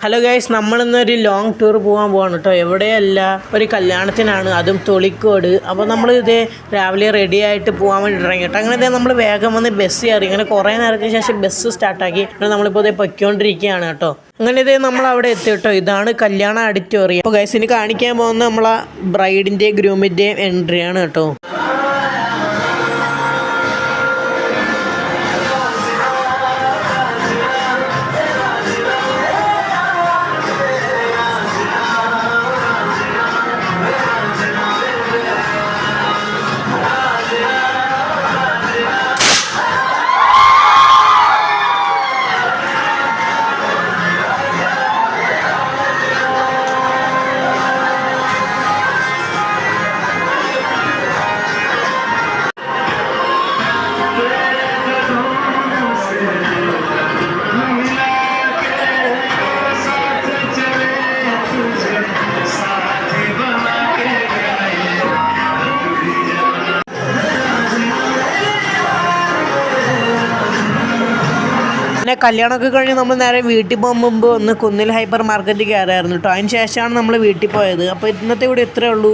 Hello guys, നമ്മളിന്നൊരു long tour പോകാൻ പോവാണ് കേട്ടോ. എവിടെയല്ല, ഒരു കല്യാണത്തിനാണ്, അതും തൊളിക്കോട്. അപ്പോൾ നമ്മൾ രാവിലെ റെഡി ആയിട്ട് പോകാൻ വേണ്ടി ഇറങ്ങി കേട്ടോ. അങ്ങനെ നമ്മൾ വേഗം വന്ന് ബസ് കയറി. ഇങ്ങനെ കുറേ നേരത്തിന് ശേഷം ബസ് സ്റ്റാർട്ടാക്കി. നമ്മളിപ്പോൾ പൊയ്ക്കൊണ്ടിരിക്കുകയാണ് കേട്ടോ. അങ്ങനെ നമ്മൾ അവിടെ എത്തി കേട്ടോ. ഇതാണ് കല്യാണ ഓഡിറ്റോറിയം. അപ്പോൾ ഗൈസ്, ഇനി കാണിക്കാൻ പോകുന്ന നമ്മളെ ബ്രൈഡിൻ്റെയും ഗ്രൂമിൻ്റെയും എൻട്രിയാണ് കേട്ടോ. പിന്നെ കല്യാണമൊക്കെ കഴിഞ്ഞ് നമ്മൾ നേരെ വീട്ടിൽ പോകുമ്പോൾ ഒന്ന് കുന്നിൽ ഹൈപ്പർ മാർക്കറ്റിൽ കയറായിരുന്നു കേട്ടോ. അതിന് ശേഷമാണ് നമ്മൾ വീട്ടിൽ പോയത്. അപ്പോൾ ഇന്നത്തെ ഇവിടെ ഇത്രയേ ഉള്ളൂ.